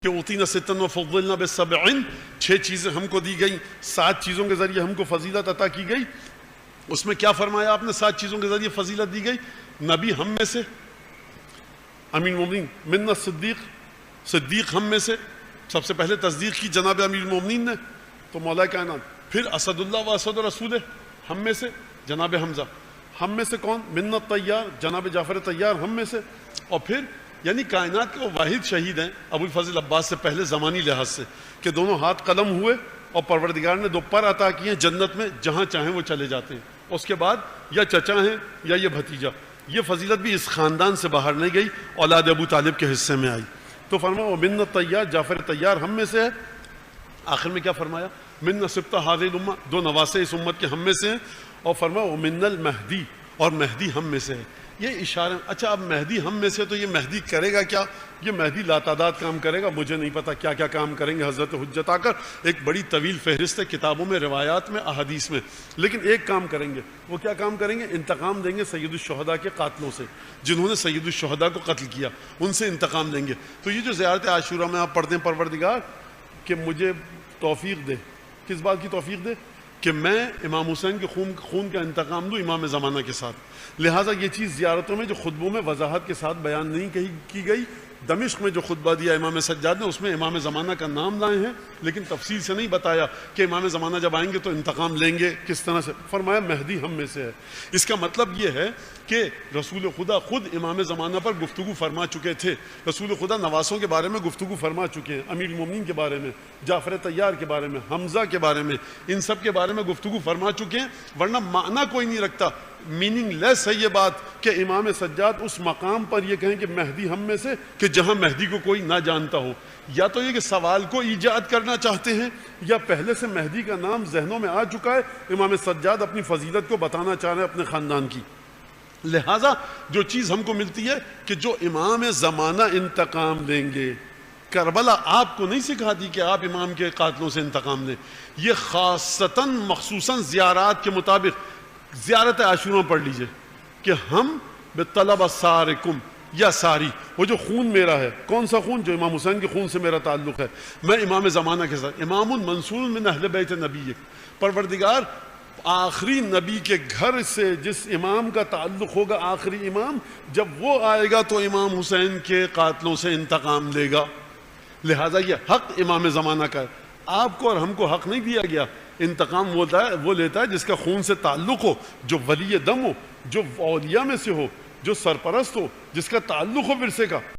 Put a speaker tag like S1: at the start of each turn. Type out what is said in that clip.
S1: کہ اوتینا ستن وفضلنا بالسبعین، 6 چیزیں ہم کو دی گئی، 7 چیزوں کے ذریعے ہم کو فضیلت عطا کی گئی۔ اس میں کیا فرمایا آپ نے؟ 7 چیزوں کے ذریعے فضیلت دی گئی۔ نبی ہم میں سے، امیر المومنین منا صدیق، صدیق ہم میں سے، سب سے پہلے تصدیق کی جناب امیر المومنین نے، تو مولا کائنات۔ پھر اسد اللہ و اسد رسول ہم میں سے جناب حمزہ، ہم میں سے کون؟ منا طیار جناب جعفر طیار ہم میں سے۔ اور پھر یعنی کائنات کے وہ واحد شہید ہیں ابو الفضل عباس سے پہلے زمانی لحاظ سے، کہ دونوں ہاتھ قلم ہوئے اور پروردگار نے 2 پر عطا کیے جنت میں، جہاں چاہیں وہ چلے جاتے ہیں۔ اس کے بعد یا چچا ہیں یا یہ بھتیجا، یہ فضیلت بھی اس خاندان سے باہر نہیں گئی، اولاد ابو طالب کے حصے میں آئی۔ تو فرمایا ومن طیار جعفر طیار ہم میں سے ہے۔ آخر میں کیا فرمایا؟ من سبطہ ہذہ الامہ، 2 نواسے اس امت کے ہم میں سے ہیں۔ اور فرمایا ومن المہدی، اور مہدی ہم میں سے ہے۔ یہ اشارہ، اچھا اب مہدی ہم میں سے، تو یہ مہدی کرے گا کیا؟ یہ مہدی لاتعداد کام کرے گا، مجھے نہیں پتا کیا کیا کام کریں گے حضرت حجت آ کر، ایک بڑی طویل فہرست ہے کتابوں میں، روایات میں، احادیث میں، لیکن ایک کام کریں گے۔ وہ کیا کام کریں گے؟ انتقام دیں گے سید الشہداء کے قاتلوں سے، جنہوں نے سید الشہداء کو قتل کیا، ان سے انتقام لیں گے۔ تو یہ جو زیارت عاشورہ میں آپ پڑھتے ہیں پروردگار کہ مجھے توفیق دے، کس بات کی توفیق دے؟ کہ میں امام حسین کے خون کا انتقام دوں امام زمانہ کے ساتھ۔ لہٰذا یہ چیز زیارتوں میں جو خطبوں میں وضاحت کے ساتھ بیان نہیں کی گئی، دمشق میں جو خطبہ دیا امام سجاد نے، اس میں امام زمانہ کا نام لائے ہیں، لیکن تفصیل سے نہیں بتایا کہ امام زمانہ جب آئیں گے تو انتقام لیں گے کس طرح سے۔ فرمایا مہدی ہم میں سے ہے۔ اس کا مطلب یہ ہے کہ رسول خدا خود امام زمانہ پر گفتگو فرما چکے تھے، رسول خدا نواسوں کے بارے میں گفتگو فرما چکے ہیں، امیر المومنین کے بارے میں، جعفر طیار کے بارے میں، حمزہ کے بارے میں، ان سب کے بارے میں گفتگو فرما چکے ہیں، ورنہ معنی کوئی نہیں رکھتا، میننگ لیس ہے یہ بات کہ امام سجاد اس مقام پر یہ کہیں کہ مہدی ہم میں سے، کہ جہاں مہدی کو کوئی نہ جانتا ہو۔ یا تو یہ کہ سوال کو ایجاد کرنا چاہتے ہیں، یا پہلے سے مہدی کا نام ذہنوں میں آ چکا ہے، امام سجاد اپنی فضیلت کو بتانا چاہ رہے ہیں اپنے خاندان کی۔ لہٰذا جو چیز ہم کو ملتی ہے کہ جو امام زمانہ انتقام لیں گے، کربلا آپ کو نہیں سکھا دی کہ آپ امام کے قاتلوں سے انتقام لیں، یہ خاصتاً مخصوصاً زیارات کے مطابق زیارت عاشورہ پڑھ لیجئے کہ ہم بطلب سارکم یا ساری، وہ جو خون میرا ہے، کون سا خون؟ جو امام حسین کے خون سے میرا تعلق ہے، میں امام زمانہ کے ساتھ، امام منصور من اہل بیت نبی، پروردگار آخری نبی کے گھر سے جس امام کا تعلق ہوگا، آخری امام، جب وہ آئے گا تو امام حسین کے قاتلوں سے انتقام لے گا۔ لہٰذا یہ حق امام زمانہ کا ہے، آپ کو اور ہم کو حق نہیں دیا گیا۔ انتقام وہ لیتا ہے جس کا خون سے تعلق ہو، جو ولی دم ہو، جو اولیاء میں سے ہو، جو سرپرست ہو، جس کا تعلق ہو ورثے کا۔